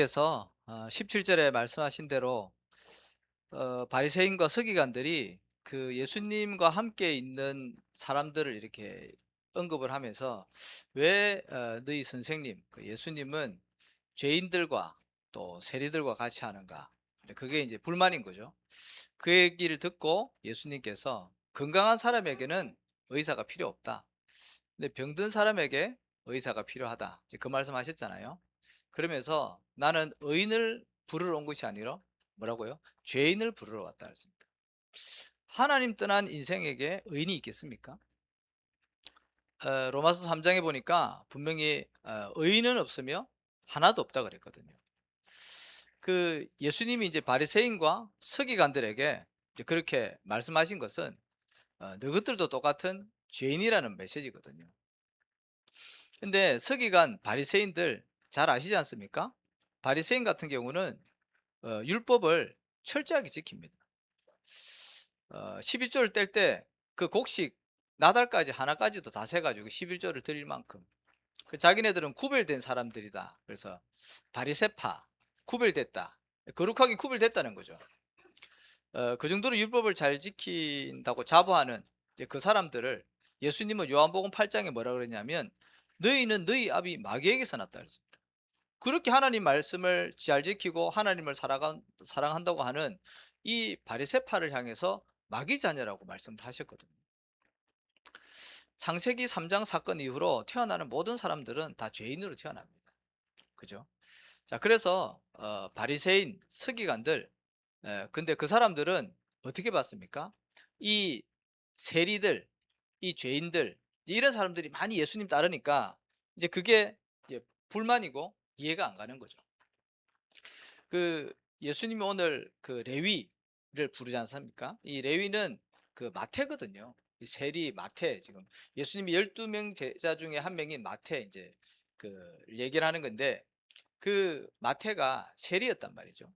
께서 17절에 말씀하신 대로 바리새인과 서기관들이 그 예수님과 함께 있는 사람들을 이렇게 언급을 하면서 왜 너희 선생님 그 예수님은 죄인들과 또 세리들과 같이 하는가? 그게 이제 불만인 거죠. 그 얘기를 듣고 예수님께서 건강한 사람에게는 의사가 필요 없다. 근데 병든 사람에게 의사가 필요하다. 이제 그 말씀하셨잖아요. 그러면서 나는 의인을 부르러 온 것이 아니라 뭐라고요? 죄인을 부르러 왔다 했습니다. 하나님 떠난 인생에게 의인이 있겠습니까? 로마서 3장에 보니까 분명히 의인은 없으며 하나도 없다 그랬거든요. 그 예수님이 이제 바리새인과 서기관들에게 이제 그렇게 말씀하신 것은 너희들도 똑같은 죄인이라는 메시지거든요. 근데 서기관 바리새인들 잘 아시지 않습니까? 바리새인 같은 경우는 율법을 철저하게 지킵니다. 11조를 뗄 때 그 곡식 나달까지 하나까지도 다 세가지고 11조를 드릴 만큼 그 자기네들은 구별된 사람들이다. 그래서 바리새파 구별됐다. 거룩하게 구별됐다는 거죠. 그 정도로 율법을 잘 지킨다고 자부하는 이제 그 사람들을 예수님은 요한복음 8장에 뭐라 그러냐면 너희는 너희 아비 마귀에게서 났다 그랬습니다. 그렇게 하나님 말씀을 잘 지키고 하나님을 사랑한다고 하는 이 바리새파를 향해서 마귀 자녀라고 말씀을 하셨거든요. 창세기 3장 사건 이후로 태어나는 모든 사람들은 다 죄인으로 태어납니다. 그죠? 자, 그래서 바리새인 서기관들 근데 그 사람들은 어떻게 봤습니까? 이 세리들, 이 죄인들 이런 사람들이 많이 예수님 따르니까 이제 그게 이제 불만이고 이해가 안 가는 거죠. 그 예수님이 오늘 그 레위를 부르지 않습니까? 이 레위는 그 마태거든요. 이 세리 마태 지금 예수님이 12명 제자 중에 한 명인 마태 이제 그 얘기를 하는 건데 그 마태가 세리였단 말이죠.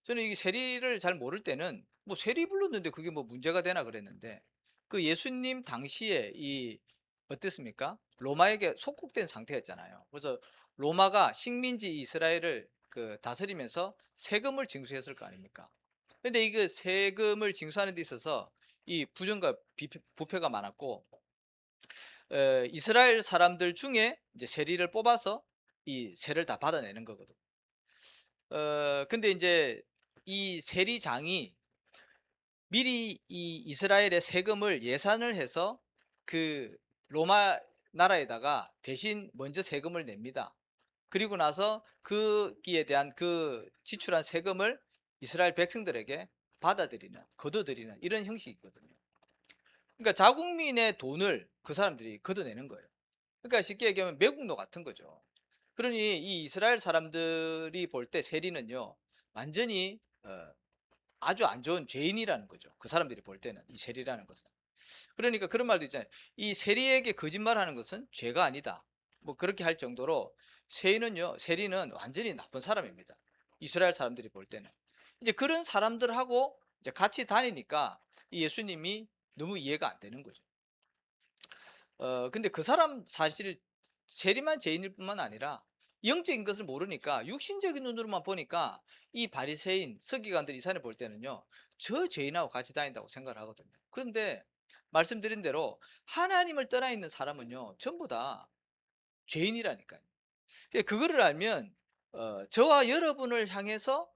저는 이 세리를 잘 모를 때는 뭐 세리 불렀는데 그게 뭐 문제가 되나 그랬는데 그 예수님 당시에 이 어땠습니까? 로마에게 속국된 상태였잖아요. 그래서 로마가 식민지 이스라엘을 그 다스리면서 세금을 징수했을 거 아닙니까? 근데 이거 세금을 징수하는 데 있어서 이 부정과 부패가 많았고 이스라엘 사람들 중에 이제 세리를 뽑아서 이 세를 다 받아내는 거거든. 근데 이제 이 세리장이 미리 이 이스라엘의 세금을 예산을 해서 그 로마 나라에다가 대신 먼저 세금을 냅니다. 그리고 나서 거기에 대한 그 지출한 세금을 이스라엘 백성들에게 받아들이는, 거둬들이는 이런 형식이거든요. 그러니까 자국민의 돈을 그 사람들이 걷어내는 거예요. 그러니까 쉽게 얘기하면 매국노 같은 거죠. 그러니 이 이스라엘 사람들이 볼 때 세리는요, 완전히 아주 안 좋은 죄인이라는 거죠. 그 사람들이 볼 때는 이 세리라는 것은. 그러니까 그런 말도 있잖아요. 이 세리에게 거짓말하는 것은 죄가 아니다. 뭐 그렇게 할 정도로 세리는 완전히 나쁜 사람입니다. 이스라엘 사람들이 볼 때는. 이제 그런 사람들하고 이제 같이 다니니까 이 예수님이 너무 이해가 안 되는 거죠. 근데 그 사람 사실 세리만 죄인일 뿐만 아니라 영적인 것을 모르니까 육신적인 눈으로만 보니까 이 바리새인 서기관들 이 사람을 볼 때는요 저 죄인하고 같이 다닌다고 생각을 하거든요. 그런데 말씀드린 대로 하나님을 떠나 있는 사람은요 전부 다 죄인이라니까요. 그거를 알면 저와 여러분을 향해서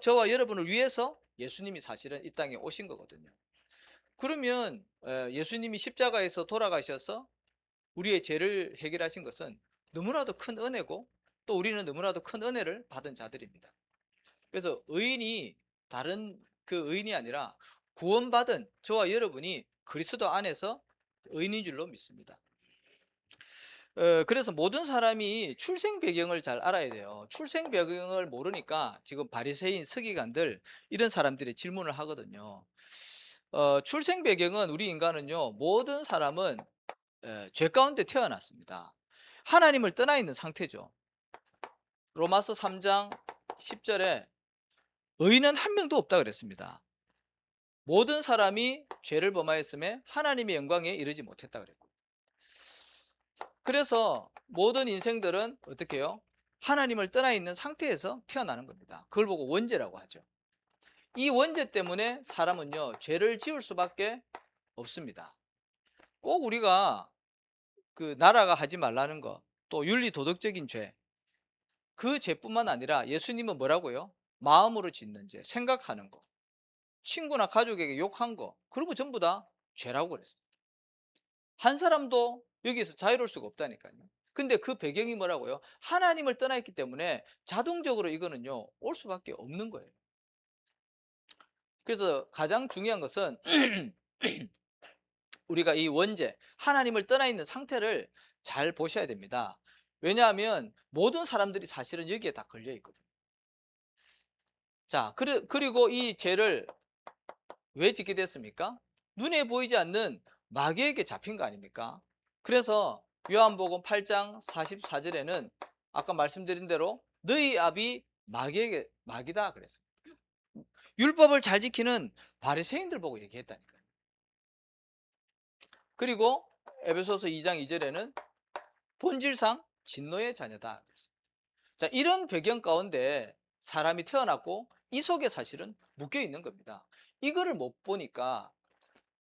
저와 여러분을 위해서 예수님이 사실은 이 땅에 오신 거거든요. 그러면 예수님이 십자가에서 돌아가셔서 우리의 죄를 해결하신 것은 너무나도 큰 은혜고 또 우리는 너무나도 큰 은혜를 받은 자들입니다. 그래서 의인이 다른 그 의인이 아니라 구원받은 저와 여러분이 그리스도 안에서 의인인 줄로 믿습니다. 그래서 모든 사람이 출생 배경을 잘 알아야 돼요. 출생 배경을 모르니까 지금 바리새인 서기관들 이런 사람들이 질문을 하거든요. 출생 배경은 우리 인간은요 모든 사람은 죄 가운데 태어났습니다. 하나님을 떠나 있는 상태죠. 로마서 3장 10절에 의인은 한 명도 없다 그랬습니다. 모든 사람이 죄를 범하였음에 하나님의 영광에 이르지 못했다 그랬고. 그래서 모든 인생들은 어떻게 해요? 하나님을 떠나 있는 상태에서 태어나는 겁니다. 그걸 보고 원죄라고 하죠. 이 원죄 때문에 사람은요 죄를 지을 수밖에 없습니다. 꼭 우리가 그 나라가 하지 말라는 거, 또 윤리 도덕적인 죄, 그 죄뿐만 아니라 예수님은 뭐라고요? 마음으로 짓는 죄, 생각하는 거, 친구나 가족에게 욕한 거, 그런 거 전부 다 죄라고 그랬어요. 한 사람도 여기에서 자유로울 수가 없다니까요. 근데 그 배경이 뭐라고요? 하나님을 떠나 있기 때문에 자동적으로 이거는요 올 수밖에 없는 거예요. 그래서 가장 중요한 것은 우리가 이 원죄, 하나님을 떠나 있는 상태를 잘 보셔야 됩니다. 왜냐하면 모든 사람들이 사실은 여기에 다 걸려 있거든요. 자, 그리고 이 죄를 왜 짓게 됐습니까? 눈에 보이지 않는 마귀에게 잡힌 거 아닙니까? 그래서 요한복음 8장 44절에는 아까 말씀드린 대로 너희 아비 마귀다 그랬어요. 율법을 잘 지키는 바리새인들 보고 얘기했다니까요. 그리고 에베소서 2장 2절에는 본질상 진노의 자녀다 그랬습니다. 자, 이런 배경 가운데 사람이 태어났고 이 속에 사실은 묶여 있는 겁니다. 이거를 못 보니까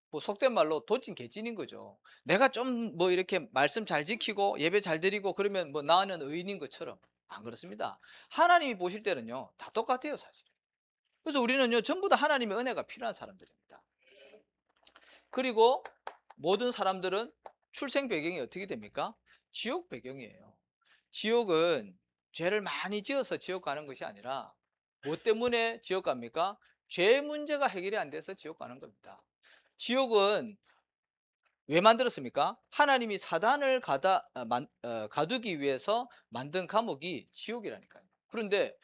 뭐 속된 말로 도찐 개찐인 거죠. 내가 좀 뭐 이렇게 말씀 잘 지키고 예배 잘 드리고 그러면 뭐 나는 의인인 것처럼. 안 그렇습니다. 하나님이 보실 때는요 다 똑같아요 사실. 그래서 우리는요 전부 다 하나님의 은혜가 필요한 사람들입니다. 그리고 모든 사람들은 출생 배경이 어떻게 됩니까? 지옥 배경이에요. 지옥은 죄를 많이 지어서 지옥 가는 것이 아니라 뭐 때문에 지옥 갑니까? 죄 문제가 해결이 안 돼서 지옥 가는 겁니다. 지옥은 왜 만들었습니까? 하나님이 사단을 가두기 위해서 만든 감옥이 지옥이라니까요. 그런데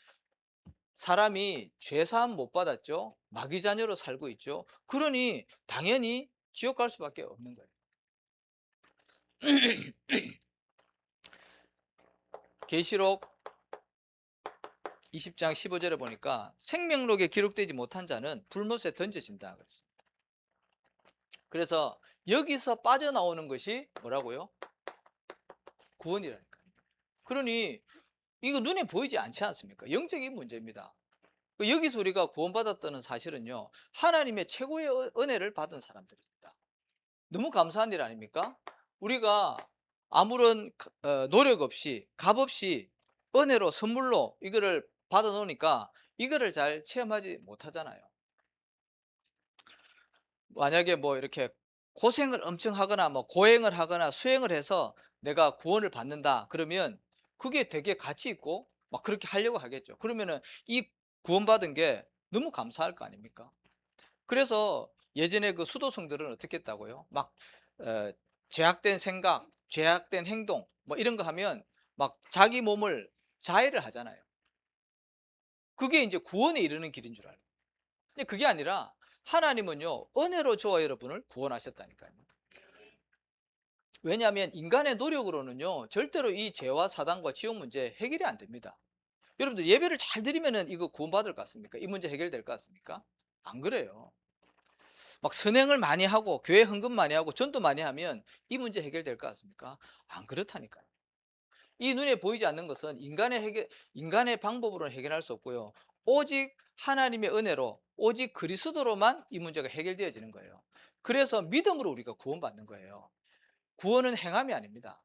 사람이 죄사함 못 받았죠. 마귀 자녀로 살고 있죠. 그러니 당연히 지옥 갈 수밖에 없는 거예요. 계시록 20장 15절에 보니까 생명록에 기록되지 못한 자는 불못에 던져진다 그랬습니다. 그래서 여기서 빠져나오는 것이 뭐라고요? 구원이라니까요. 그러니 이거 눈에 보이지 않지 않습니까? 영적인 문제입니다. 여기서 우리가 구원받았다는 사실은요 하나님의 최고의 은혜를 받은 사람들입니다. 너무 감사한 일 아닙니까? 우리가 아무런 노력 없이 값 없이 은혜로 선물로 이거를 받아 놓으니까 이거를 잘 체험하지 못하잖아요. 만약에 뭐 이렇게 고생을 엄청 하거나 뭐 고행을 하거나 수행을 해서 내가 구원을 받는다 그러면 그게 되게 가치 있고 막 그렇게 하려고 하겠죠. 그러면은 이 구원받은 게 너무 감사할 거 아닙니까? 그래서 예전에 그 수도승들은 어떻게 했다고요? 막 죄악된 생각, 죄악된 행동 뭐 이런 거 하면 막 자기 몸을 자해를 하잖아요. 그게 이제 구원에 이르는 길인 줄 알아요. 근데 그게 아니라 하나님은요 은혜로 저와 여러분을 구원하셨다니까요. 왜냐하면 인간의 노력으로는요 절대로 이 죄와 사단과 지옥 문제 해결이 안 됩니다. 여러분들 예배를 잘 드리면은 이거 구원받을 것 같습니까? 이 문제 해결될 것 같습니까? 안 그래요. 막 선행을 많이 하고 교회 헌금 많이 하고 전도 많이 하면 이 문제 해결될 것 같습니까? 안 그렇다니까요. 이 눈에 보이지 않는 것은 인간의 방법으로는 해결할 수 없고요. 오직 하나님의 은혜로 오직 그리스도로만 이 문제가 해결되어지는 거예요. 그래서 믿음으로 우리가 구원받는 거예요. 구원은 행함이 아닙니다.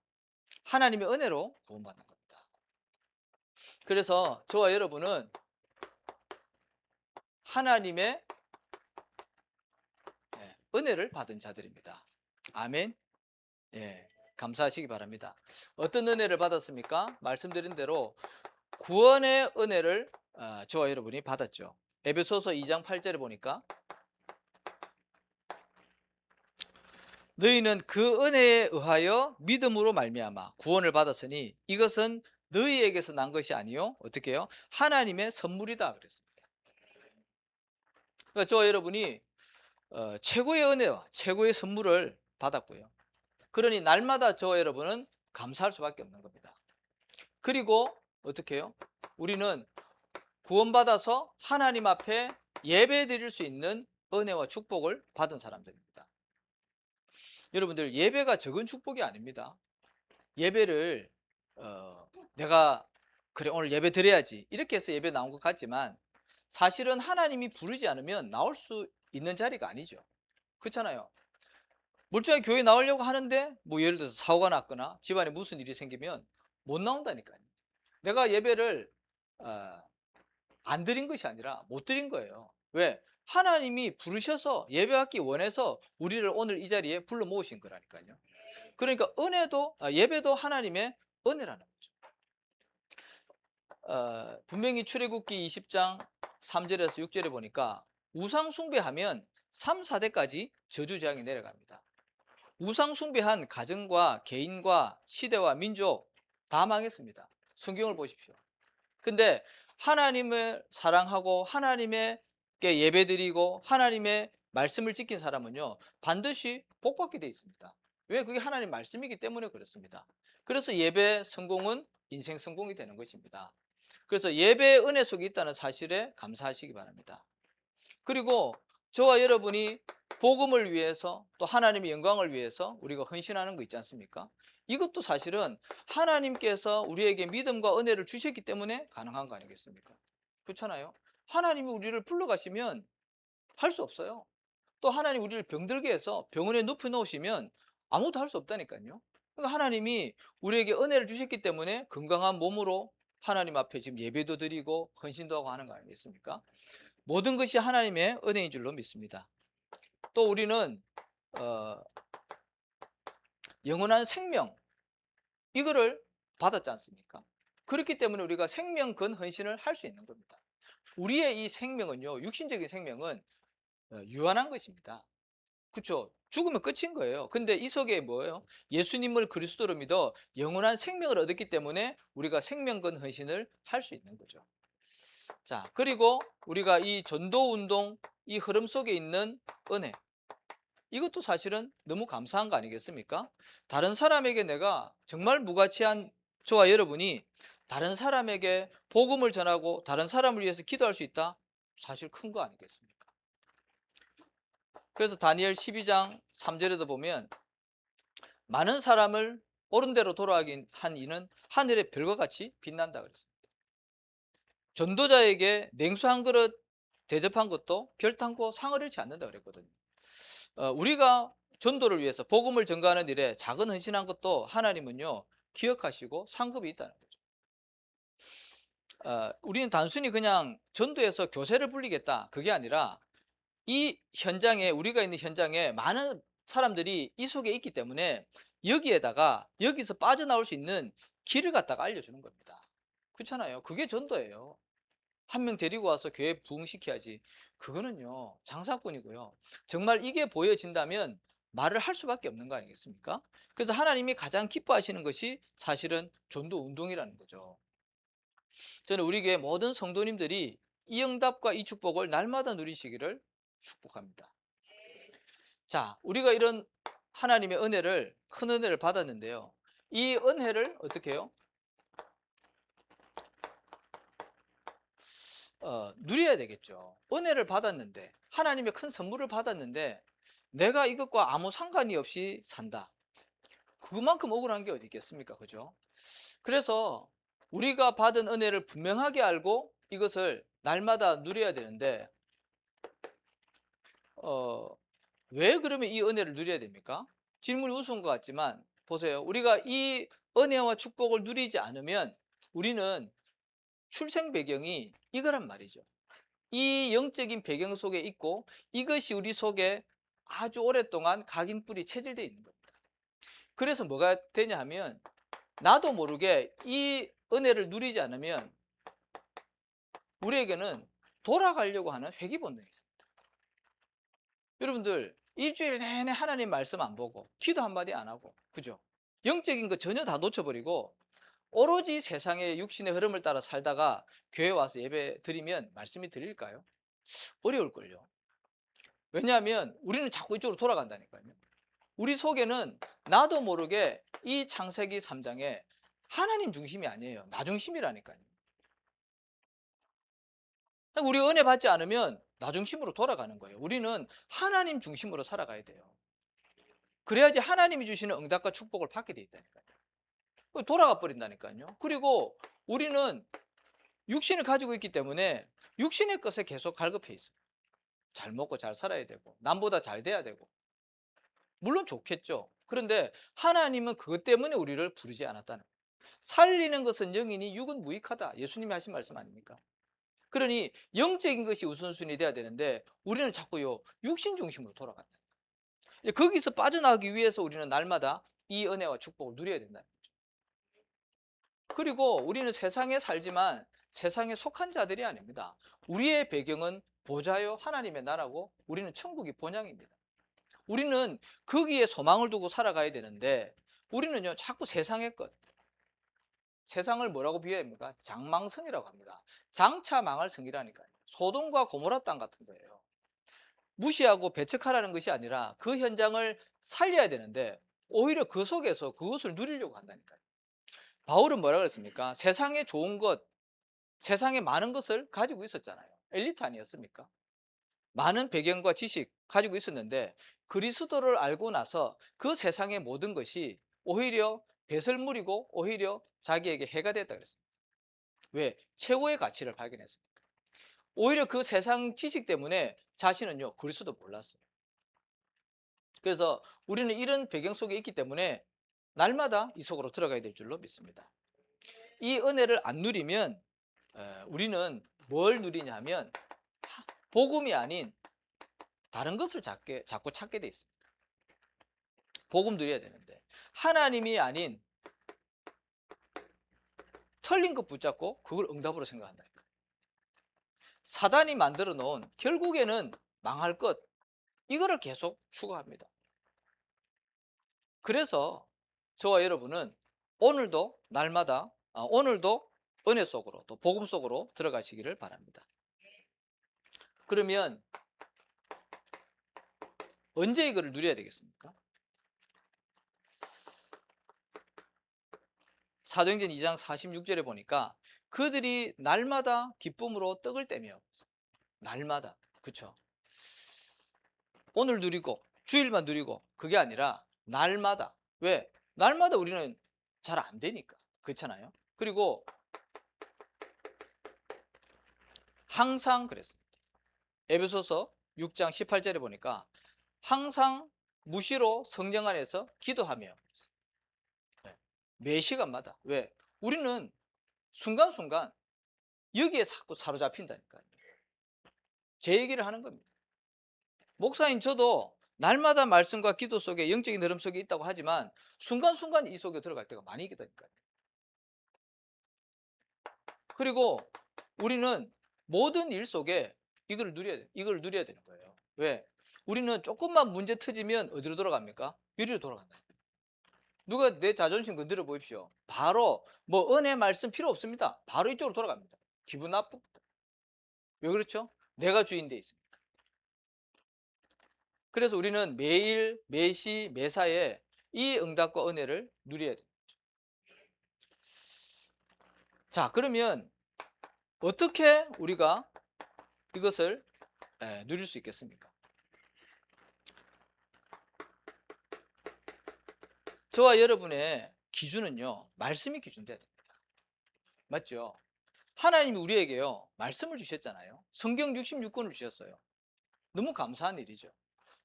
하나님의 은혜로 구원받는 겁니다. 그래서 저와 여러분은 하나님의 은혜를 받은 자들입니다. 아멘. 예, 감사하시기 바랍니다. 어떤 은혜를 받았습니까? 말씀드린 대로 구원의 은혜를 저와 여러분이 받았죠. 에베소서 2장 8절에 보니까 너희는 그 은혜에 의하여 믿음으로 말미암아 구원을 받았으니 이것은 너희에게서 난 것이 아니요 어떻게 해요? 하나님의 선물이다 그랬습니다. 그러니까 저와 여러분이 최고의 은혜와 최고의 선물을 받았고요. 그러니 날마다 저와 여러분은 감사할 수밖에 없는 겁니다. 그리고 어떻게 해요? 우리는 구원받아서 하나님 앞에 예배 드릴 수 있는 은혜와 축복을 받은 사람들입니다. 여러분들 예배가 적은 축복이 아닙니다. 예배를 내가 그래 오늘 예배 드려야지 이렇게 해서 예배 나온 것 같지만 사실은 하나님이 부르지 않으면 나올 수 있는 자리가 아니죠. 그렇잖아요. 멀쩡하게 교회 나오려고 하는데 뭐 예를 들어서 사고가 났거나 집안에 무슨 일이 생기면 못 나온다니까요. 내가 예배를 어, 안 드린 것이 아니라 못 드린 거예요. 왜? 하나님이 부르셔서 예배하기 원해서 우리를 오늘 이 자리에 불러 모으신 거라니까요. 그러니까 은혜도 예배도 하나님의 은혜라는 거죠. 분명히 출애굽기 20장 3절에서 6절에 보니까 우상 숭배하면 3, 4대까지 저주재앙이 내려갑니다. 우상 숭배한 가정과 개인과 시대와 민족 다 망했습니다. 성경을 보십시오. 근데 하나님을 사랑하고 하나님께 예배드리고 하나님의 말씀을 지킨 사람은요 반드시 복받게 되어 있습니다. 왜? 그게 하나님 말씀이기 때문에 그렇습니다. 그래서 예배 성공은 인생 성공이 되는 것입니다. 그래서 예배의 은혜 속에 있다는 사실에 감사하시기 바랍니다. 그리고 저와 여러분이 복음을 위해서 또 하나님의 영광을 위해서 우리가 헌신하는 거 있지 않습니까? 이것도 사실은 하나님께서 우리에게 믿음과 은혜를 주셨기 때문에 가능한 거 아니겠습니까? 그렇잖아요. 하나님이 우리를 불러가시면 할 수 없어요. 또 하나님 우리를 병들게 해서 병원에 눕혀 놓으시면 아무것도 할 수 없다니까요. 그러니까 하나님이 우리에게 은혜를 주셨기 때문에 건강한 몸으로 하나님 앞에 지금 예배도 드리고 헌신도 하고 하는 거 아니겠습니까? 모든 것이 하나님의 은혜인 줄로 믿습니다. 또 우리는 영원한 생명 이거를 받았지 않습니까? 그렇기 때문에 우리가 생명 건 헌신을 할 수 있는 겁니다. 우리의 이 생명은요 육신적인 생명은 유한한 것입니다. 그렇죠? 죽으면 끝인 거예요. 근데 이 속에 뭐예요? 예수님을 그리스도로 믿어 영원한 생명을 얻었기 때문에 우리가 생명건 헌신을 할 수 있는 거죠. 자, 그리고 우리가 이 전도 운동 이 흐름 속에 있는 은혜 이것도 사실은 너무 감사한 거 아니겠습니까? 다른 사람에게 내가 정말 무가치한 저와 여러분이 다른 사람에게 복음을 전하고 다른 사람을 위해서 기도할 수 있다? 사실 큰 거 아니겠습니까? 그래서 다니엘 12장 3절에도 보면 많은 사람을 옳은 대로 돌아가게 한 이는 하늘의 별과 같이 빛난다 그랬습니다. 전도자에게 냉수 한 그릇 대접한 것도 결탄코 상을 잃지 않는다 그랬거든요. 우리가 전도를 위해서 복음을 전가하는 일에 작은 헌신한 것도 하나님은요 기억하시고 상급이 있다는 거죠. 우리는 단순히 그냥 전도해서 교세를 불리겠다 그게 아니라 이 현장에 우리가 있는 현장에 많은 사람들이 이 속에 있기 때문에 여기에다가 여기서 빠져나올 수 있는 길을 갖다가 알려주는 겁니다. 그렇잖아요. 그게 전도예요. 한 명 데리고 와서 교회 부흥시켜야지. 그거는요 장사꾼이고요. 정말 이게 보여진다면 말을 할 수밖에 없는 거 아니겠습니까? 그래서 하나님이 가장 기뻐하시는 것이 사실은 전도 운동이라는 거죠. 저는 우리 교회 모든 성도님들이 이 응답과 이 축복을 날마다 누리시기를 축복합니다. 자, 우리가 이런 하나님의 은혜를 큰 은혜를 받았는데요. 이 은혜를 어떻게 해요? 누려야 되겠죠. 은혜를 받았는데 하나님의 큰 선물을 받았는데 내가 이것과 아무 상관이 없이 산다. 그만큼 억울한 게 어디 있겠습니까? 그죠? 그래서 우리가 받은 은혜를 분명하게 알고 이것을 날마다 누려야 되는데 왜 그러면 이 은혜를 누려야 됩니까? 질문이 우스운 것 같지만 보세요. 우리가 이 은혜와 축복을 누리지 않으면 우리는 출생 배경이 이거란 말이죠. 이 영적인 배경 속에 있고 이것이 우리 속에 아주 오랫동안 각인뿌리 체질되어 있는 겁니다. 그래서 뭐가 되냐 하면 나도 모르게 이 은혜를 누리지 않으면 우리에게는 돌아가려고 하는 회귀 본능이 있습니다. 여러분들 일주일 내내 하나님 말씀 안 보고 기도 한마디 안 하고 그죠? 영적인 거 전혀 다 놓쳐버리고 오로지 세상의 육신의 흐름을 따라 살다가 교회 와서 예배 드리면 말씀이 드릴까요? 어려울걸요. 왜냐하면 우리는 자꾸 이쪽으로 돌아간다니까요. 우리 속에는 나도 모르게 이 창세기 3장에 하나님 중심이 아니에요. 나 중심이라니까요. 우리 은혜 받지 않으면 나 중심으로 돌아가는 거예요. 우리는 하나님 중심으로 살아가야 돼요. 그래야지 하나님이 주시는 응답과 축복을 받게 돼 있다니까요. 돌아가 버린다니까요. 그리고 우리는 육신을 가지고 있기 때문에 육신의 것에 계속 갈급해 있어요. 잘 먹고 잘 살아야 되고 남보다 잘 돼야 되고 물론 좋겠죠. 그런데 하나님은 그것 때문에 우리를 부르지 않았다는 거예요. 살리는 것은 영이니 육은 무익하다. 예수님이 하신 말씀 아닙니까? 그러니 영적인 것이 우선순위 돼야 되는데 우리는 자꾸요 육신 중심으로 돌아간다. 거기서 빠져나가기 위해서 우리는 날마다 이 은혜와 축복을 누려야 된다는 거죠. 그리고 우리는 세상에 살지만 세상에 속한 자들이 아닙니다. 우리의 배경은 보좌요 하나님의 나라고 우리는 천국이 본향입니다. 우리는 거기에 소망을 두고 살아가야 되는데 우리는요 자꾸 세상의 것, 세상을 뭐라고 비유합니까? 장망성이라고 합니다. 장차 망할 성이라니까요. 소돔과 고모라 땅 같은 거예요. 무시하고 배척하라는 것이 아니라 그 현장을 살려야 되는데 오히려 그 속에서 그것을 누리려고 한다니까요. 바울은 뭐라 그랬습니까? 세상에 좋은 것, 세상에 많은 것을 가지고 있었잖아요. 엘리트 아니었습니까? 많은 배경과 지식 가지고 있었는데 그리스도를 알고 나서 그 세상의 모든 것이 오히려 배설물이고 오히려 자기에게 해가 됐다 그랬습니다. 왜? 최고의 가치를 발견했습니다. 오히려 그 세상 지식 때문에 자신은요 그리스도 몰랐어요. 그래서 우리는 이런 배경 속에 있기 때문에 날마다 이 속으로 들어가야 될 줄로 믿습니다. 이 은혜를 안 누리면 우리는 뭘 누리냐면 복음이 아닌 다른 것을 자꾸 찾게 돼 있습니다. 복음 누려야 되는데 하나님이 아닌 틀린 것 붙잡고 그걸 응답으로 생각한다니까. 사단이 만들어 놓은 결국에는 망할 것 이거를 계속 추구합니다. 그래서 저와 여러분은 오늘도 날마다 오늘도 은혜 속으로 또 복음 속으로 들어가시기를 바랍니다. 그러면 언제 이거를 누려야 되겠습니까? 사도행전 2장 46절에 보니까 그들이 날마다 기쁨으로 떡을 떼며 날마다 그렇죠. 오늘 누리고 주일만 누리고 그게 아니라 날마다. 왜? 날마다 우리는 잘 안 되니까. 그렇잖아요. 그리고 항상 그랬습니다. 에베소서 6장 18절에 보니까 항상 무시로 성령 안에서 기도하며 매 시간마다. 왜? 우리는 순간순간 여기에 자꾸 사로잡힌다니까요. 제 얘기를 하는 겁니다. 목사인 저도 날마다 말씀과 기도 속에 영적인 흐름 속에 있다고 하지만 순간순간 이 속에 들어갈 때가 많이 있다니까요. 그리고 우리는 모든 일 속에 이걸 누려야 되는 거예요. 왜? 우리는 조금만 문제 터지면 어디로 돌아갑니까? 유리로 돌아간다. 누가 내 자존심 건드려 보십시오. 바로 뭐 은혜 말씀 필요 없습니다. 바로 이쪽으로 돌아갑니다. 기분 나쁩니다. 왜 그렇죠? 내가 주인 돼 있습니다. 그래서 우리는 매일, 매시, 매사에 이 응답과 은혜를 누려야 됩니다. 자, 그러면 어떻게 우리가 이것을 누릴 수 있겠습니까? 저와 여러분의 기준은요, 말씀이 기준돼야 됩니다. 맞죠? 하나님이 우리에게요, 말씀을 주셨잖아요. 성경 66권을 주셨어요. 너무 감사한 일이죠.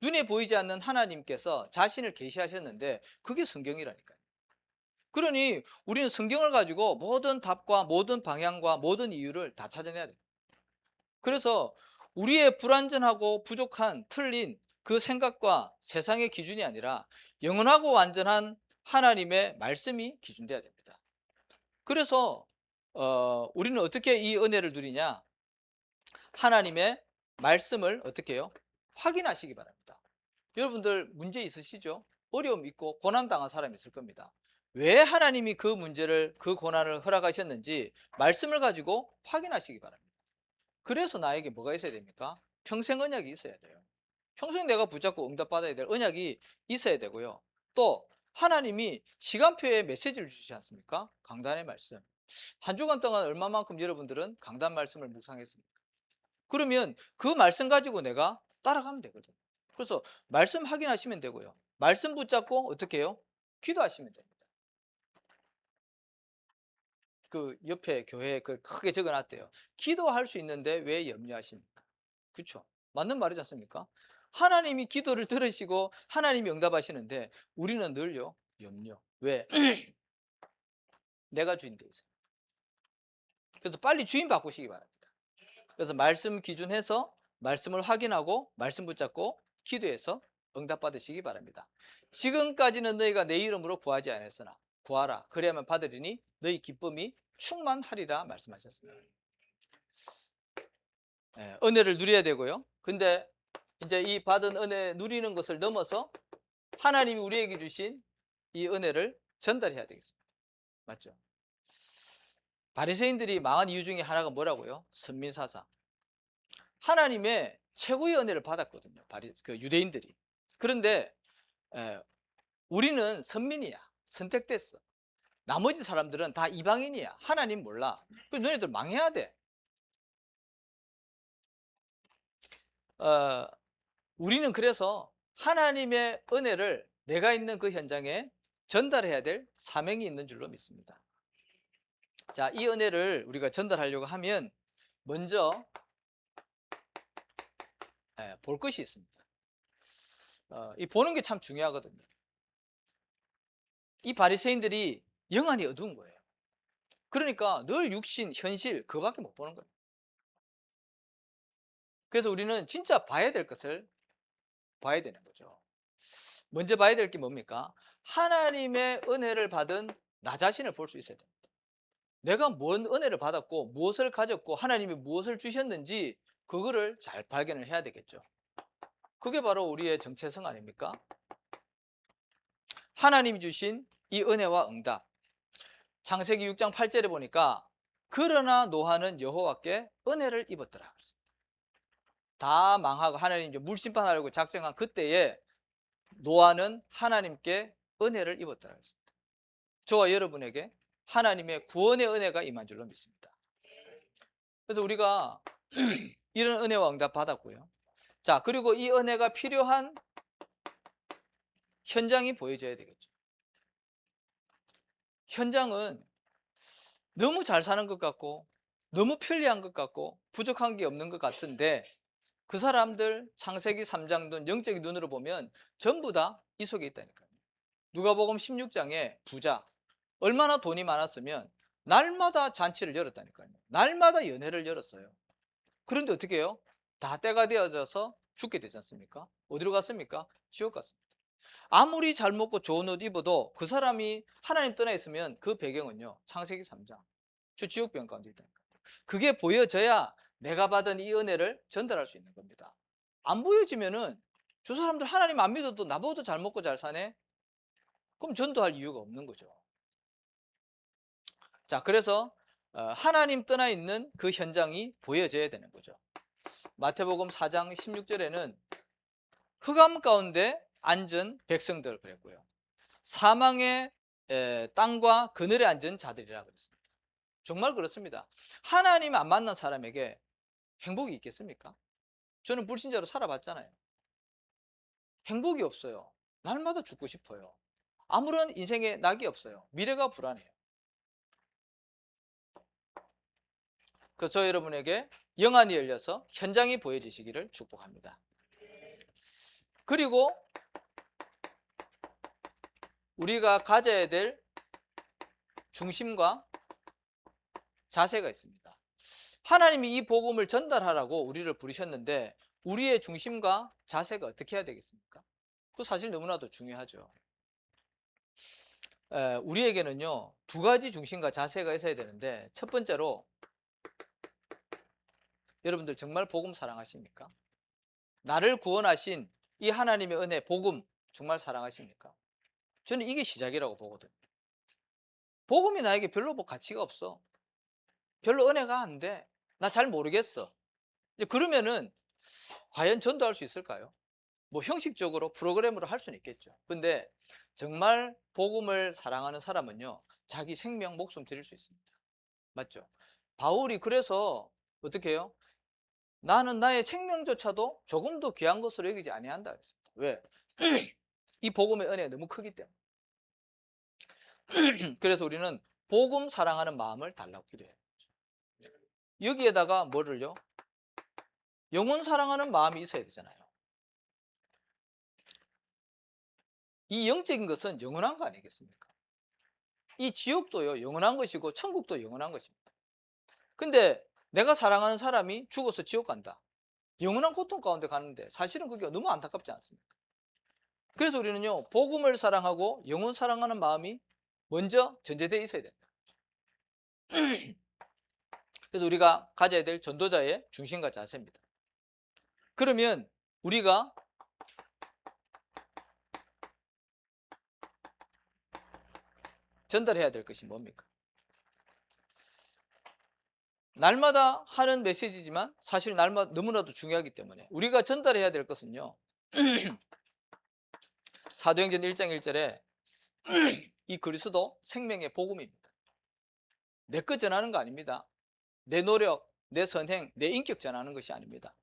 눈에 보이지 않는 하나님께서 자신을 계시하셨는데 그게 성경이라니까요. 그러니 우리는 성경을 가지고 모든 답과 모든 방향과 모든 이유를 다 찾아내야 돼요. 그래서 우리의 불완전하고 부족한 틀린 그 생각과 세상의 기준이 아니라 영원하고 완전한 하나님의 말씀이 기준돼야 됩니다. 그래서 우리는 어떻게 이 은혜를 누리냐? 하나님의 말씀을 어떻게 해요? 확인하시기 바랍니다. 여러분들 문제 있으시죠? 어려움 있고 고난당한 사람이 있을 겁니다. 왜 하나님이 그 문제를, 그 고난을 허락하셨는지 말씀을 가지고 확인하시기 바랍니다. 그래서 나에게 뭐가 있어야 됩니까? 평생 언약이 있어야 돼요. 평생 내가 붙잡고 응답받아야 될 언약이 있어야 되고요. 또 하나님이 시간표에 메시지를 주시지 않습니까? 강단의 말씀. 한 주간 동안 얼마만큼 여러분들은 강단 말씀을 묵상했습니까? 그러면 그 말씀 가지고 내가 따라가면 되거든요. 그래서 말씀 확인하시면 되고요. 말씀 붙잡고 어떻게 해요? 기도하시면 됩니다. 그 옆에 교회에 그 크게 적어 놨대요. 기도할 수 있는데 왜 염려하십니까? 그쵸? 맞는 말이지 않습니까? 하나님이 기도를 들으시고 하나님이 응답하시는데 우리는 늘요 염려. 왜? 내가 주인 돼 있어요. 그래서 빨리 주인 바꾸시기 바랍니다. 그래서 말씀 기준해서 말씀을 확인하고 말씀 붙잡고 기도해서 응답받으시기 바랍니다. 지금까지는 너희가 내 이름으로 구하지 않았으나 구하라 그래야만 받으리니 너희 기쁨이 충만하리라 말씀하셨습니다. 은혜를 누려야 되고요. 근데 이제 이 받은 은혜 누리는 것을 넘어서 하나님이 우리에게 주신 이 은혜를 전달해야 되겠습니다. 맞죠? 바리새인들이 망한 이유 중에 하나가 뭐라고요? 선민사상. 하나님의 최고의 은혜를 받았거든요. 그 유대인들이. 그런데 우리는 선민이야. 선택됐어. 나머지 사람들은 다 이방인이야. 하나님 몰라. 그 너희들 망해야 돼. 우리는 그래서 하나님의 은혜를 내가 있는 그 현장에 전달해야 될 사명이 있는 줄로 믿습니다. 자, 이 은혜를 우리가 전달하려고 하면 먼저 볼 것이 있습니다. 이 보는 게 참 중요하거든요. 이 바리새인들이 영안이 어두운 거예요. 그러니까 늘 육신, 현실 그거밖에 못 보는 거예요. 그래서 우리는 진짜 봐야 될 것을 봐야 되는 거죠. 먼저 봐야 될 게 뭡니까? 하나님의 은혜를 받은 나 자신을 볼 수 있어야 됩니다. 내가 뭔 은혜를 받았고 무엇을 가졌고 하나님이 무엇을 주셨는지 그거를 잘 발견을 해야 되겠죠. 그게 바로 우리의 정체성 아닙니까? 하나님이 주신 이 은혜와 응답. 창세기 6장 8절에 보니까 그러나 노아는 여호와께 은혜를 입었더라. 다 망하고 하나님 이제 물심판하려고 작정한 그때에 노아는 하나님께 은혜를 입었더라 그랬습니다. 저와 여러분에게 하나님의 구원의 은혜가 임한 줄로 믿습니다. 그래서 우리가 이런 은혜와 응답 받았고요. 자, 그리고 이 은혜가 필요한 현장이 보여져야 되겠죠. 현장은 너무 잘 사는 것 같고 너무 편리한 것 같고 부족한 게 없는 것 같은데 그 사람들 창세기 3장 등 영적인 눈으로 보면 전부 다 이 속에 있다니까요. 누가복음 16장에 부자 얼마나 돈이 많았으면 날마다 잔치를 열었다니까요. 날마다 연회를 열었어요. 그런데 어떻게 해요? 다 때가 되어져서 죽게 되지 않습니까? 어디로 갔습니까? 지옥 갔습니다. 아무리 잘 먹고 좋은 옷 입어도 그 사람이 하나님 떠나 있으면 그 배경은요 창세기 3장 저 지옥병 가운데 있다니까요. 그게 보여져야 내가 받은 이 은혜를 전달할 수 있는 겁니다. 안 보여지면은 저 사람들 하나님 안 믿어도 나보다 잘 먹고 잘 사네? 그럼 전도할 이유가 없는 거죠. 자, 그래서 하나님 떠나 있는 그 현장이 보여져야 되는 거죠. 마태복음 4장 16절에는 흑암 가운데 앉은 백성들 그랬고요. 사망의 땅과 그늘에 앉은 자들이라 그랬습니다. 정말 그렇습니다. 하나님 안 만난 사람에게 행복이 있겠습니까? 저는 불신자로 살아봤잖아요. 행복이 없어요. 날마다 죽고 싶어요. 아무런 인생에 낙이 없어요. 미래가 불안해요. 그래서 저 여러분에게 영안이 열려서 현장이 보여지시기를 축복합니다. 그리고 우리가 가져야 될 중심과 자세가 있습니다. 하나님이 이 복음을 전달하라고 우리를 부르셨는데 우리의 중심과 자세가 어떻게 해야 되겠습니까? 그거 사실 너무나도 중요하죠. 우리에게는요 두 가지 중심과 자세가 있어야 되는데 첫 번째로 여러분들 정말 복음 사랑하십니까? 나를 구원하신 이 하나님의 은혜 복음 정말 사랑하십니까? 저는 이게 시작이라고 보거든요. 복음이 나에게 별로 뭐 가치가 없어. 별로 은혜가 안 돼. 나 잘 모르겠어. 이제 그러면은 과연 전도할 수 있을까요? 뭐 형식적으로 프로그램으로 할 수는 있겠죠. 근데 정말 복음을 사랑하는 사람은요 자기 생명 목숨 드릴 수 있습니다. 맞죠? 바울이 그래서 어떻게 해요? 나는 나의 생명조차도 조금도 귀한 것으로 여기지 아니한다 그랬습니다. 왜? 이 복음의 은혜가 너무 크기 때문에. 그래서 우리는 복음 사랑하는 마음을 달라고 기도해요. 여기에다가 뭐를요? 영혼 사랑하는 마음이 있어야 되잖아요. 이 영적인 것은 영원한 거 아니겠습니까? 이 지옥도요, 영원한 것이고 천국도 영원한 것입니다. 근데 내가 사랑하는 사람이 죽어서 지옥 간다. 영원한 고통 가운데 가는데 사실은 그게 너무 안타깝지 않습니까? 그래서 우리는요, 복음을 사랑하고 영혼 사랑하는 마음이 먼저 전제되어 있어야 된다. 그래서 우리가 가져야 될 전도자의 중심과 자세입니다. 그러면 우리가 전달해야 될 것이 뭡니까? 날마다 하는 메시지지만 사실 날마다 너무나도 중요하기 때문에 우리가 전달해야 될 것은요, 사도행전 1장 1절에 이 그리스도 생명의 복음입니다. 내 것 전하는 거 아닙니다. 내 노력, 내 선행, 내 인격 전하는 것이 아닙니다.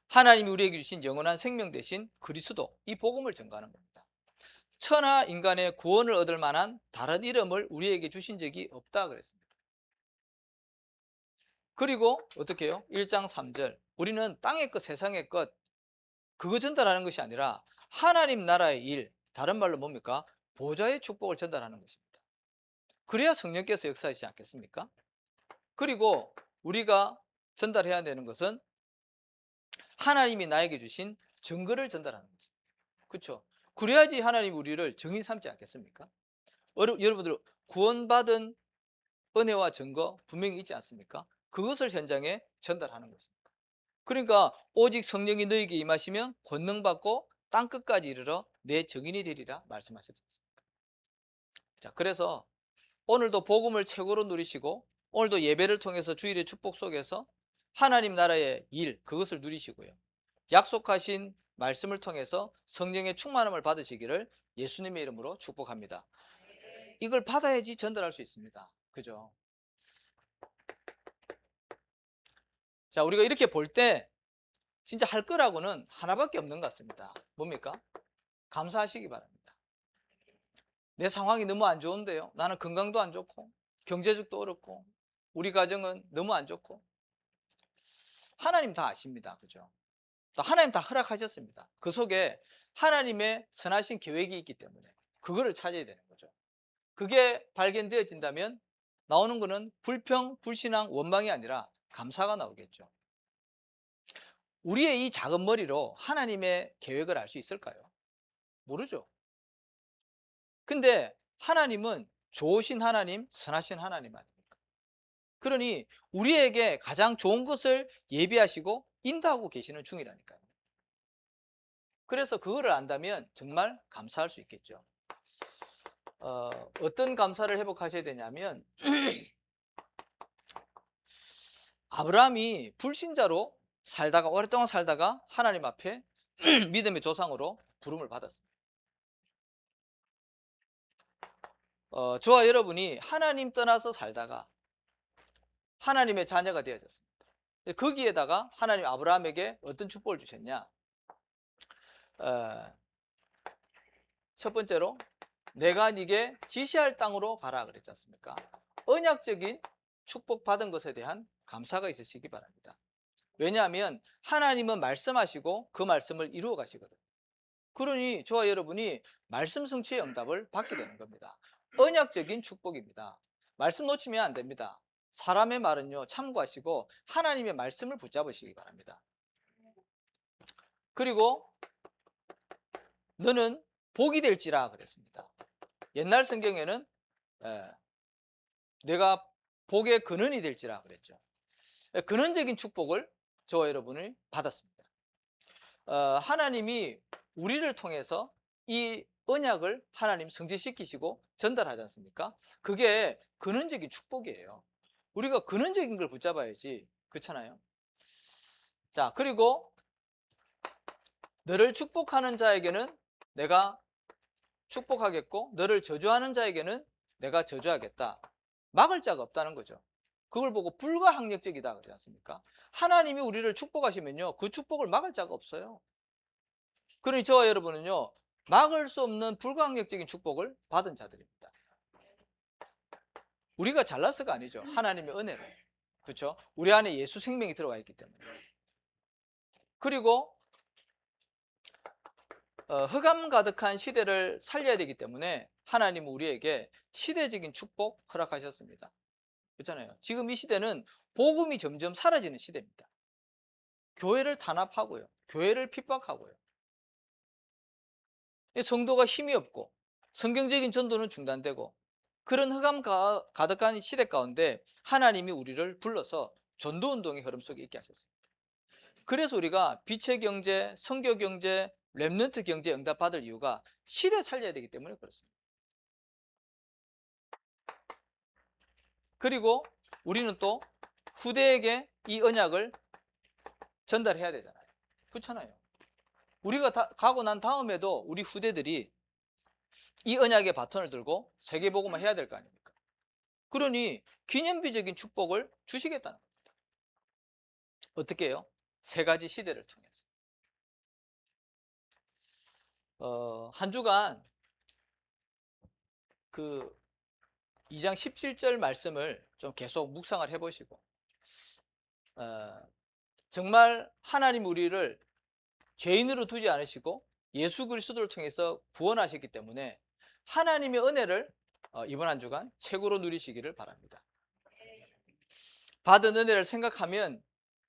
하나님이 우리에게 주신 영원한 생명 대신 그리스도, 이 복음을 전가하는 겁니다. 천하 인간의 구원을 얻을 만한 다른 이름을 우리에게 주신 적이 없다 그랬습니다. 그리고 어떻게 해요? 1장 3절, 우리는 땅의 것, 세상의 것, 그거 전달하는 것이 아니라 하나님 나라의 일, 다른 말로 뭡니까? 보좌의 축복을 전달하는 것입니다. 그래야 성령께서 역사하시지 않겠습니까? 그리고 우리가 전달해야 되는 것은 하나님이 나에게 주신 증거를 전달하는 것입니다. 그렇죠? 그래야지 하나님이 우리를 증인 삼지 않겠습니까? 여러분들 구원받은 은혜와 증거 분명히 있지 않습니까? 그것을 현장에 전달하는 것입니다. 그러니까 오직 성령이 너에게 임하시면 권능받고 땅끝까지 이르러 내 증인이 되리라 말씀하셨지 않습니까? 자, 그래서 오늘도 복음을 최고로 누리시고 오늘도 예배를 통해서 주일의 축복 속에서 하나님 나라의 일, 그것을 누리시고요, 약속하신 말씀을 통해서 성령의 충만함을 받으시기를 예수님의 이름으로 축복합니다. 이걸 받아야지 전달할 수 있습니다. 그죠? 자, 우리가 이렇게 볼 때 진짜 할 거라고는 하나밖에 없는 것 같습니다. 뭡니까? 감사하시기 바랍니다. 내 상황이 너무 안 좋은데요, 나는 건강도 안 좋고 경제적도 어렵고 우리 가정은 너무 안 좋고, 하나님 다 아십니다. 그죠? 하나님 다 허락하셨습니다. 그 속에 하나님의 선하신 계획이 있기 때문에 그거를 찾아야 되는 거죠. 그게 발견되어진다면 나오는 거는 불평, 불신앙, 원망이 아니라 감사가 나오겠죠. 우리의 이 작은 머리로 하나님의 계획을 알 수 있을까요? 모르죠. 근데 하나님은 좋으신 하나님, 선하신 하나님 아닙니까? 그러니 우리에게 가장 좋은 것을 예비하시고 인도하고 계시는 중이라니까요. 그래서 그거를 안다면 정말 감사할 수 있겠죠. 어떤 감사를 회복하셔야 되냐면 아브라함이 불신자로 살다가 오랫동안 살다가 하나님 앞에 믿음의 조상으로 부름을 받았습니다. 저와 여러분이 하나님 떠나서 살다가 하나님의 자녀가 되어졌습니다. 거기에다가 하나님 아브라함에게 어떤 축복을 주셨냐? 첫 번째로 내가 네게 지시할 땅으로 가라 그랬지 않습니까? 언약적인 축복받은 것에 대한 감사가 있으시기 바랍니다. 왜냐하면 하나님은 말씀하시고 그 말씀을 이루어 가시거든요. 그러니 저와 여러분이 말씀 성취의 응답을 받게 되는 겁니다. 언약적인 축복입니다. 말씀 놓치면 안 됩니다. 사람의 말은요, 참고하시고 하나님의 말씀을 붙잡으시기 바랍니다. 그리고 너는 복이 될지라 그랬습니다. 옛날 성경에는 내가 복의 근원이 될지라 그랬죠. 근원적인 축복을 저와 여러분이 받았습니다. 하나님이 우리를 통해서 이 언약을 하나님 성취시키시고 전달하지 않습니까? 그게 근원적인 축복이에요. 우리가 근원적인 걸 붙잡아야지. 그렇잖아요. 자, 그리고 너를 축복하는 자에게는 내가 축복하겠고 너를 저주하는 자에게는 내가 저주하겠다. 막을 자가 없다는 거죠. 그걸 보고 불가항력적이다 그러지 않습니까? 하나님이 우리를 축복하시면요, 그 축복을 막을 자가 없어요. 그러니 저와 여러분은요, 막을 수 없는 불가항력적인 축복을 받은 자들입니다. 우리가 잘나서가 아니죠. 하나님의 은혜로. 그렇죠? 우리 안에 예수 생명이 들어가 있기 때문에. 그리고 흑암 가득한 시대를 살려야 되기 때문에 하나님은 우리에게 시대적인 축복 허락하셨습니다. 그렇잖아요. 지금 이 시대는 복음이 점점 사라지는 시대입니다. 교회를 탄압하고요. 교회를 핍박하고요. 성도가 힘이 없고 성경적인 전도는 중단되고 그런 흑암 가득한 시대 가운데 하나님이 우리를 불러서 전도운동의 흐름 속에 있게 하셨습니다. 그래서 우리가 빛의 경제, 선교 경제, 렘넌트 경제에 응답받을 이유가 시대 살려야 되기 때문에 그렇습니다. 그리고 우리는 또 후대에게 이 언약을 전달해야 되잖아요. 그렇잖아요. 우리가 가고 난 다음에도 우리 후대들이 이 언약의 바톤을 들고 세계복음을 해야 될 거 아닙니까? 그러니 기념비적인 축복을 주시겠다는 겁니다. 어떻게 해요? 세 가지 시대를 통해서. 한 주간 그 2장 17절 말씀을 좀 계속 묵상을 해보시고 정말 하나님 우리를 죄인으로 두지 않으시고 예수 그리스도를 통해서 구원하셨기 때문에 하나님의 은혜를 이번 한 주간 최고로 누리시기를 바랍니다. 받은 은혜를 생각하면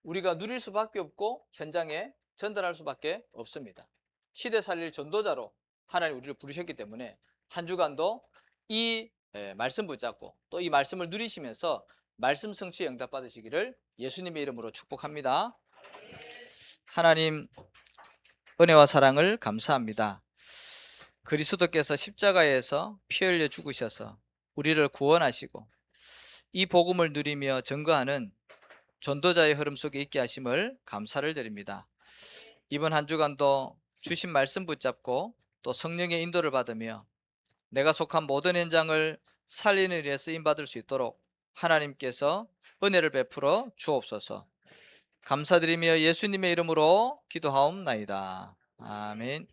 우리가 누릴 수밖에 없고 현장에 전달할 수밖에 없습니다. 시대 살릴 전도자로 하나님 우리를 부르셨기 때문에 한 주간도 이 말씀 붙잡고 또 이 말씀을 누리시면서 말씀 성취에 응답받으시기를 예수님의 이름으로 축복합니다. 하나님 은혜와 사랑을 감사합니다. 그리스도께서 십자가에서 피 흘려 죽으셔서 우리를 구원하시고 이 복음을 누리며 증거하는 전도자의 흐름 속에 있게 하심을 감사를 드립니다. 이번 한 주간도 주신 말씀 붙잡고 또 성령의 인도를 받으며 내가 속한 모든 현장을 살리는 일에 쓰임받을 수 있도록 하나님께서 은혜를 베풀어 주옵소서. 감사드리며 예수님의 이름으로 기도하옵나이다. 아멘.